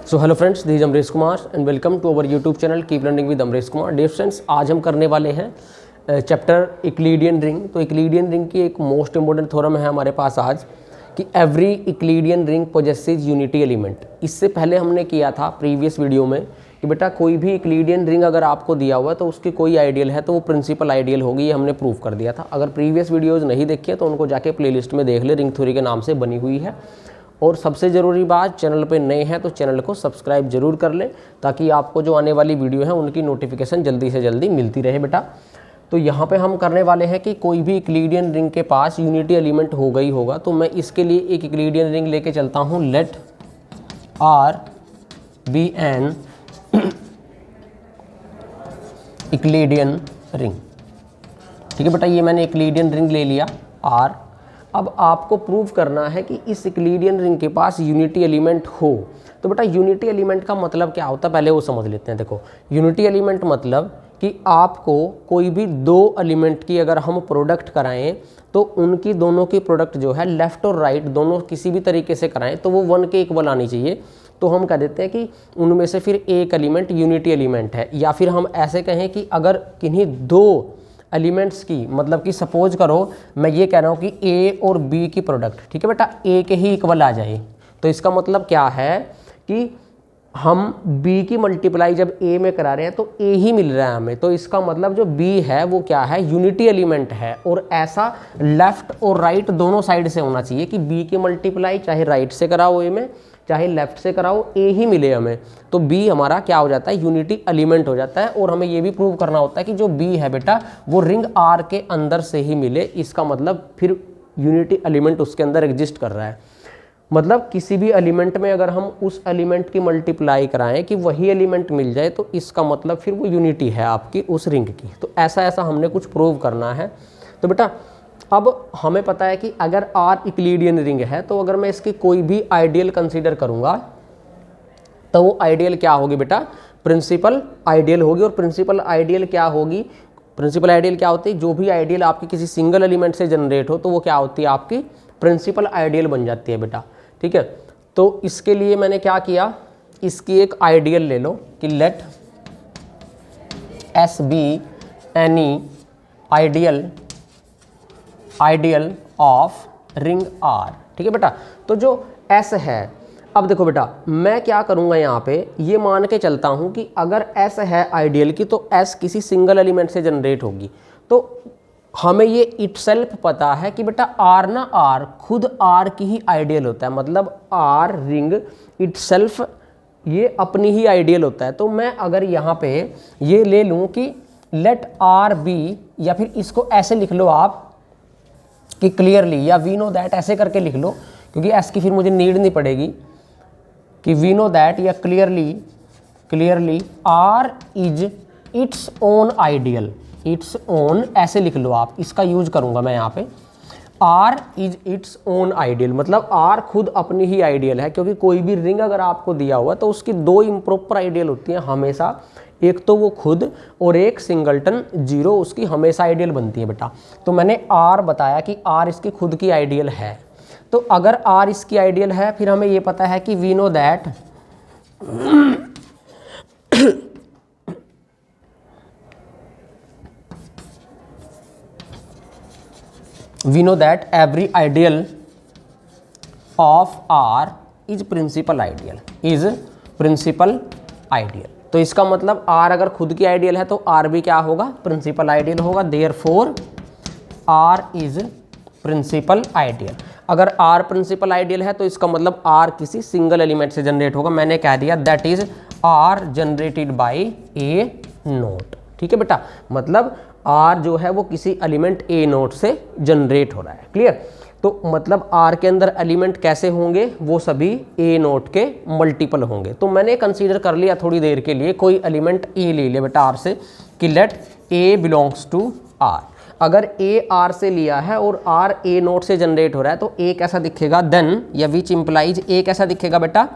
So hello friends, this is Amrish Kumar and welcome to our YouTube channel keep learning with Amrish Kumar. Dear friends, आज हम करने वाले हैं chapter Euclidean ring. तो Euclidean ring की एक मोस्ट इंपॉर्टेंट थ्योरम है हमारे पास आज कि every Euclidean ring possesses unity element. इससे पहले हमने किया था प्रीवियस वीडियो में कि बेटा कोई भी इक्लिडियन रिंग अगर आपको दिया हुआ है तो उसकी कोई आइडियल है तो वो प्रिंसिपल आइडियल होगी, ये हमने प्रूव कर दिया था। अगर प्रीवियस वीडियोज़ नहीं देखी है तो उनको जाके प्लेलिस्ट में देख ले, रिंग थ्योरी के नाम से बनी हुई है। और सबसे ज़रूरी बात, चैनल पे नए हैं तो चैनल को सब्सक्राइब जरूर कर लें ताकि आपको जो आने वाली वीडियो है उनकी नोटिफिकेशन जल्दी से जल्दी मिलती रहे बेटा। तो यहाँ पे हम करने वाले हैं कि कोई भी इक्लिडियन रिंग के पास यूनिटी एलिमेंट होगा ही होगा। तो मैं इसके लिए एक इक्लिडियन रिंग लेके चलता हूँ। Let R be an Euclidean ring. ठीक है बेटा, ये मैंने इक्लिडियन रिंग ले लिया आर। अब आपको प्रूव करना है कि इस इक्लिडियन रिंग के पास यूनिटी एलिमेंट हो। तो बेटा यूनिटी एलिमेंट का मतलब क्या होता है, पहले वो समझ लेते हैं। देखो, यूनिटी एलिमेंट मतलब कि आपको कोई भी दो एलिमेंट की अगर हम प्रोडक्ट कराएं तो उनकी दोनों की प्रोडक्ट जो है लेफ़्ट और राइट दोनों किसी भी तरीके से कराएं तो वो 1 के इक्वल आनी चाहिए। तो हम कह देते हैं कि उनमें से फिर एक एलिमेंट यूनिटी एलिमेंट है। या फिर हम ऐसे कहें कि अगर किन्हीं दो एलिमेंट्स की, मतलब कि सपोज करो मैं ये कह रहा हूँ कि ए और बी की प्रोडक्ट, ठीक है बेटा, ए के ही इक्वल आ जाए, तो इसका मतलब क्या है कि हम बी की मल्टीप्लाई जब ए में करा रहे हैं तो ए ही मिल रहा है हमें। तो इसका मतलब जो बी है वो क्या है, यूनिटी एलिमेंट है। और ऐसा लेफ्ट और राइट दोनों साइड से होना चाहिए कि बी की मल्टीप्लाई चाहे राइट से कराओ ए में चाहे लेफ्ट से कराओ ए ही मिले हमें। तो बी हमारा क्या हो जाता है, यूनिटी एलिमेंट हो जाता है। और हमें ये भी प्रूव करना होता है कि जो बी है बेटा वो रिंग आर के अंदर से ही मिले। इसका मतलब फिर यूनिटी एलिमेंट उसके अंदर एग्जिस्ट कर रहा है। मतलब किसी भी एलिमेंट में अगर हम उस एलिमेंट की मल्टीप्लाई कराएं कि वही एलिमेंट मिल जाए तो इसका मतलब फिर वो यूनिटी है आपकी उस रिंग की। तो ऐसा ऐसा हमने कुछ प्रूव करना है। तो बेटा अब हमें पता है कि अगर आर इक्लिडियन रिंग है तो अगर मैं इसकी कोई भी आइडियल कंसीडर करूंगा तो वो आइडियल क्या होगी बेटा, प्रिंसिपल आइडियल होगी। और प्रिंसिपल आइडियल क्या होगी, प्रिंसिपल आइडियल क्या होती है, जो भी आइडियल आपकी किसी सिंगल एलिमेंट से जनरेट हो तो वो क्या होती है, आपकी प्रिंसिपल आइडियल बन जाती है बेटा। ठीक है, तो इसके लिए मैंने क्या किया, इसकी एक आइडियल ले लो कि let S be any ideal of ring R. ठीक है बेटा, तो जो एस है, अब देखो बेटा मैं क्या करूंगा यहाँ पे, ये मान के चलता हूँ कि अगर एस है आइडियल की तो एस किसी सिंगल एलिमेंट से जनरेट होगी। तो हमें ये इटसेल्फ पता है कि बेटा आर ना, आर खुद आर की ही आइडियल होता है। मतलब आर रिंग इटसेल्फ ये अपनी ही आइडियल होता है। तो मैं अगर यहाँ पे ये ले लूँ कि लेट आर बी, या फिर इसको ऐसे लिख लो आप कि क्लियरली, या वी नो दैट ऐसे करके लिख लो क्योंकि एस की फिर मुझे नीड नहीं पड़ेगी, कि वी नो दैट या clearly R is its own ideal, its own ऐसे लिख लो आप, इसका यूज करूंगा मैं यहाँ पे। R is its own ideal मतलब आर खुद अपनी ही आइडियल है। क्योंकि कोई भी रिंग अगर आपको दिया हुआ तो उसकी दो इम्प्रॉपर आइडियल होती हैं हमेशा, एक तो वो खुद और एक सिंगलटन जीरो उसकी हमेशा आइडियल बनती है बेटा। तो मैंने आर बताया कि आर इसकी खुद की आइडियल है। तो अगर आर इसकी आइडियल है फिर हमें ये पता है कि we know that every ideal of R is principal ideal. तो इसका मतलब आर अगर खुद की आइडियल है तो आर भी क्या होगा, प्रिंसिपल आइडियल होगा। Therefore R is principal ideal. अगर आर प्रिंसिपल आइडियल है तो इसका मतलब आर किसी सिंगल एलिमेंट से जनरेट होगा। मैंने कह दिया that is R generated by a nought. ठीक है बेटा, मतलब आर जो है वो किसी एलिमेंट ए नोट से जनरेट हो रहा है। क्लियर? तो मतलब आर के अंदर एलिमेंट कैसे होंगे, वो सभी ए नोट के मल्टीपल होंगे। तो मैंने कंसीडर कर लिया थोड़ी देर के लिए कोई एलिमेंट ए ले लिया बेटा आर से कि let a belongs to R. अगर ए आर से लिया है और आर ए नोट से जनरेट हो रहा है तो ए कैसा दिखेगा, देन या विच इंप्लाइज ए कैसा दिखेगा बेटा,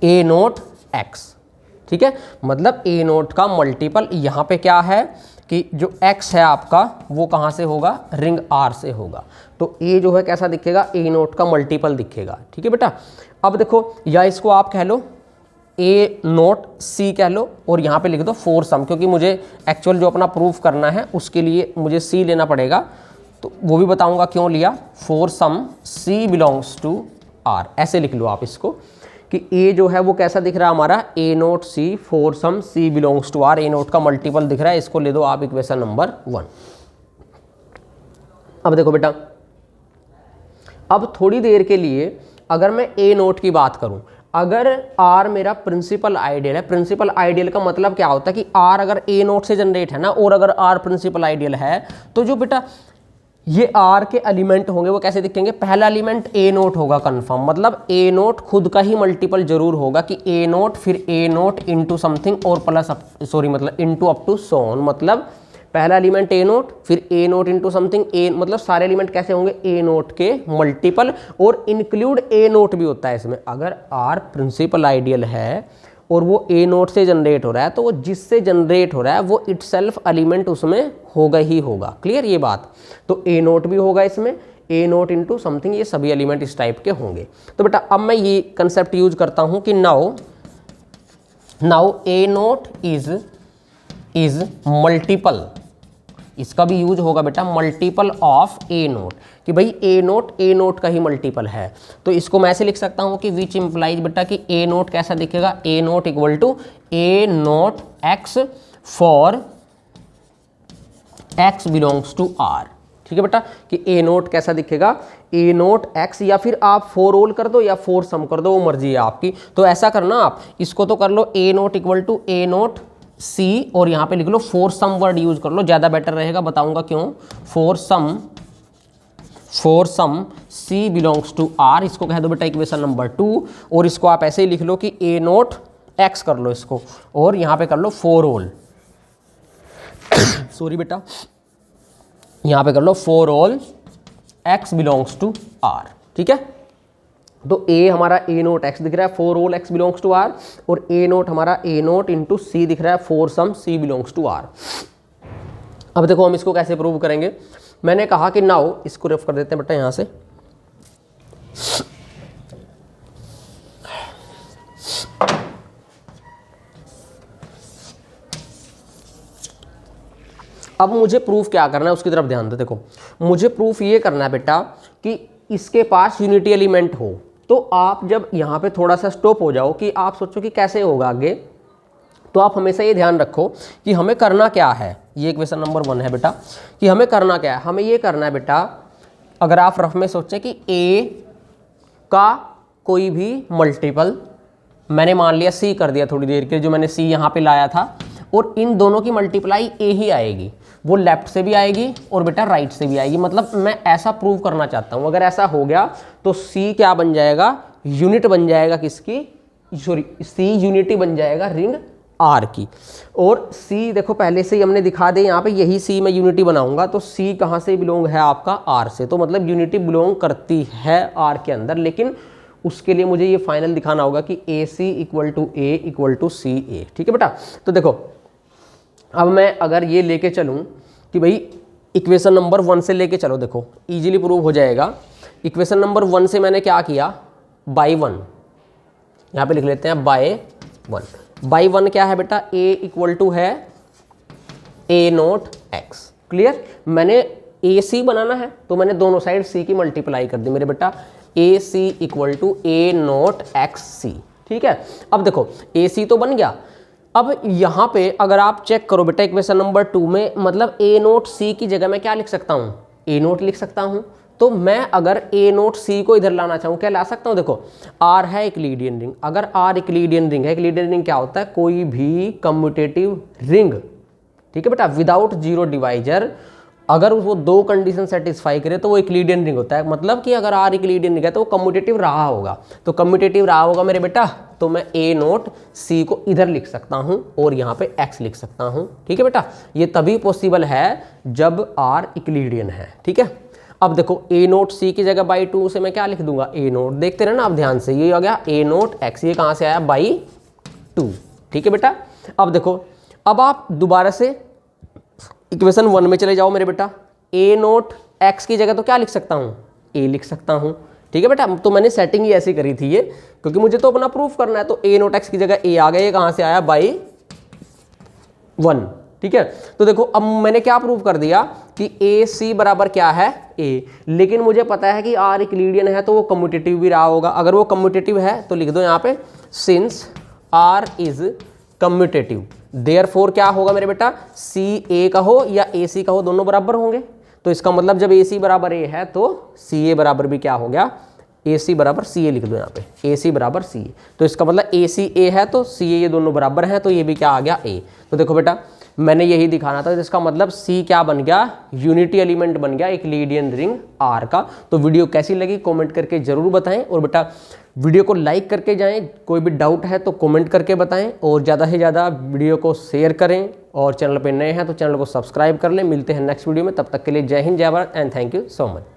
ए नोट एक्स। ठीक है, मतलब ए नोट का मल्टीपल यहाँ पे क्या है कि जो x है आपका वो कहाँ से होगा, रिंग R से होगा। तो A जो है कैसा दिखेगा, A नोट का मल्टीपल दिखेगा। ठीक है बेटा। अब देखो, या इसको आप कह लो ए नोट सी कह लो और यहाँ पे लिख दो फोर सम, क्योंकि मुझे एक्चुअल जो अपना प्रूफ करना है उसके लिए मुझे सी लेना पड़ेगा, तो वो भी बताऊंगा क्यों लिया। For some c belongs to R, ऐसे लिख लो आप इसको कि ए जो है वो कैसा दिख रहा है हमारा, a naught c for some c belongs to R, a naught का मल्टीपल दिख रहा है, इसको ले दो आप इक्वेशन नंबर 1। अब देखो बेटा, अब थोड़ी देर के लिए अगर मैं ए नोट की बात करूं, अगर आर मेरा प्रिंसिपल आइडियल है, प्रिंसिपल आइडियल का मतलब क्या होता है कि आर अगर ए नोट से जनरेट है ना, और अगर आर प्रिंसिपल आइडियल है, तो जो बेटा ये आर के एलिमेंट होंगे वो कैसे दिखेंगे, पहला एलिमेंट ए नोट होगा कंफर्म, मतलब ए नोट खुद का ही मल्टीपल जरूर होगा कि ए नोट फिर ए नोट इंटू समथिंग और प्लस सॉरी मतलब इंटू अप टू सोन, मतलब पहला एलिमेंट ए नोट फिर ए नोट इंटू समथिंग, ए मतलब सारे एलिमेंट कैसे होंगे, ए नोट के मल्टीपल, और इंक्लूड ए नोट भी होता है इसमें। अगर आर प्रिंसिपल आइडियल है और वो ए नोट से जनरेट हो रहा है, तो वो जिससे जनरेट हो रहा है वो इटसेल्फ एलिमेंट उसमें होगा ही होगा। क्लियर ये बात, तो ए नोट भी होगा इसमें, ए नोट इंटू समथिंग, ये सभी एलिमेंट इस टाइप के होंगे। तो बेटा अब मैं ये कंसेप्ट यूज करता हूं कि now A note is multiple, इसका भी यूज होगा बेटा मल्टीपल ऑफ ए नोट, कि भाई ए नोट का ही मल्टीपल है। तो इसको मैं ऐसे लिख सकता हूँ कि विच इंप्लाइज बेटा कि ए नोट कैसा दिखेगा, a naught equal to a naught x for x belongs to R. ठीक है बेटा, कि ए नोट कैसा दिखेगा, ए नोट एक्स, या फिर आप फोर ऑल कर दो या फोर सम कर दो, वो मर्जी है आपकी। तो ऐसा करना आप इसको तो कर लो a naught equal to a naught c, और यहाँ पे लिख लो फोर सम वर्ड यूज कर लो, ज़्यादा बेटर रहेगा, बताऊंगा क्यों। For some c belongs to R, इसको कह दो बेटा इक्वेशन नंबर 2, और इसको आप ऐसे ही लिख लो कि ए नोट एक्स कर लो इसको, और यहाँ पे कर लो फोर ऑल सॉरी बेटा, यहाँ पे कर लो for all x belongs to R. ठीक है, तो ए हमारा ए नोट एक्स दिख रहा है, for all x belongs to R, और ए नोट हमारा ए नोट इंटू सी दिख रहा है, for some c belongs to R. अब देखो हम इसको कैसे प्रूव करेंगे, मैंने कहा कि नाउ इसको रेफ कर देते हैं बेटा यहाँ से, अब मुझे प्रूफ क्या करना है उसकी तरफ ध्यान दो। देखो मुझे प्रूफ ये करना है बेटा कि इसके पास यूनिटी एलिमेंट हो। तो आप जब यहाँ पे थोड़ा सा स्टॉप हो जाओ कि आप सोचो कि कैसे होगा आगे, तो आप हमेशा ये ध्यान रखो कि हमें करना क्या है। ये इक्वेशन नंबर 1 है बेटा कि हमें करना क्या है, हमें ये करना है बेटा, अगर आप रफ में सोचें कि ए का कोई भी मल्टीपल, मैंने मान लिया सी कर दिया थोड़ी देर के लिए, जो मैंने सी यहाँ पे लाया था, और इन दोनों की मल्टीप्लाई ए ही आएगी, वो लेफ्ट से भी आएगी और बेटा राइट से भी आएगी। मतलब मैं ऐसा प्रूव करना चाहता हूँ, अगर ऐसा हो गया तो सी क्या बन जाएगा, यूनिट बन जाएगा किसकी, सॉरी सी यूनिटी बन जाएगा रिंग आर की। और सी देखो पहले से ही हमने दिखा दे यहाँ पे, यही सी मैं यूनिटी बनाऊंगा, तो सी कहाँ से बिलोंग है आपका आर से, तो मतलब यूनिटी बिलोंग करती है आर के अंदर। लेकिन उसके लिए मुझे ये फाइनल दिखाना होगा कि a c equal to a equal to c a. ठीक है बेटा, तो देखो अब मैं अगर ये लेके चलूँ कि भाई इक्वेशन नंबर 1 से लेके चलो, देखो इजीली प्रूव हो जाएगा। इक्वेशन नंबर 1 से मैंने क्या किया, बाई 1, यहाँ पे लिख लेते हैं बाय 1। बाई 1 क्या है बेटा, ए इक्वल टू है ए नोट एक्स। क्लियर, मैंने ए सी बनाना है तो मैंने दोनों साइड सी की मल्टीप्लाई कर दी मेरे बेटा, a c equal to a naught x c. ठीक है, अब देखो ए सी तो बन गया। अब यहाँ पे अगर आप चेक करो बेटा इक्वेशन नंबर 2 में, मतलब ए नोट सी की जगह मैं क्या लिख सकता हूँ, ए नोट लिख सकता हूँ। तो मैं अगर ए नोट सी को इधर लाना चाहूँ, क्या ला सकता हूँ, देखो आर है यूक्लिडियन रिंग, अगर आर यूक्लिडियन रिंग है, यूक्लिडियन रिंग क्या होता है, कोई भी कम्यूटेटिव रिंग, ठीक है बेटा, विदाउट जीरो डिवाइजर, अगर वो दो कंडीशन सेटिस्फाई करे तो वो यूक्लिडियन रिंग होता है। मतलब कि अगर आर यूक्लिडियन रिंग है तो वो कम्यूटेटिव रहा होगा, तो कम्यूटेटिव रहा होगा मेरे बेटा, तो मैं ए नोट सी को इधर लिख सकता हूं और यहाँ पे एक्स लिख सकता हूं। ठीक है बेटा, ये तभी पॉसिबल है जब आर यूक्लिडियन है। ठीक है, अब देखो ए नोट सी की जगह बाई 2 से मैं क्या लिख दूंगा, ए नोट, देखते रहना आप ध्यान से, ये हो गया ए नोट एक्स, ये कहाँ से आया, बाई 2। ठीक है बेटा, अब देखो अब आप दोबारा से इक्वेशन 1 में चले जाओ मेरे बेटा, ए नोट एक्स की जगह तो क्या लिख सकता हूँ, ए लिख सकता हूँ, ठीक है बेटा, तो मैंने सेटिंग ही ऐसी करी थी ये, क्योंकि मुझे तो अपना प्रूफ करना है। तो ए नोट एक्स की जगह ए आ गया, ये कहाँ से आया, बाई 1। ठीक है, तो देखो अब मैंने क्या प्रूव कर दिया कि ए सी बराबर क्या है, ए। लेकिन मुझे पता है कि आर यूक्लिडियन है तो वो कम्यूटेटिव भी रहा होगा। अगर वो कम्यूटेटिव है तो लिख दो यहाँ पे since R is commutative, therefore क्या होगा मेरे बेटा, सी ए का हो या ए सी का हो, दोनों बराबर होंगे। तो इसका मतलब जब ए सी बराबर ए है तो सी ए बराबर भी क्या हो गया, ए सी बराबर सी ए लिख दो यहाँ पे, ए सी बराबर सी ए। तो इसका मतलब ए सी ए है तो सी ए ये दोनों बराबर हैं, तो ये भी क्या आ गया, ए। तो देखो बेटा मैंने यही दिखाना था, इसका मतलब सी क्या बन गया, यूनिटी एलिमेंट बन गया यूक्लिडियन रिंग आर का। तो वीडियो कैसी लगी कमेंट करके जरूर बताएं, और बेटा वीडियो को लाइक करके जाएं, कोई भी डाउट है तो कमेंट करके बताएं, और ज़्यादा से ज़्यादा वीडियो को शेयर करें, और चैनल पे नए हैं तो चैनल को सब्सक्राइब कर लें। मिलते हैं नेक्स्ट वीडियो में, तब तक के लिए जय हिंद, जय Bharat and thank you so much.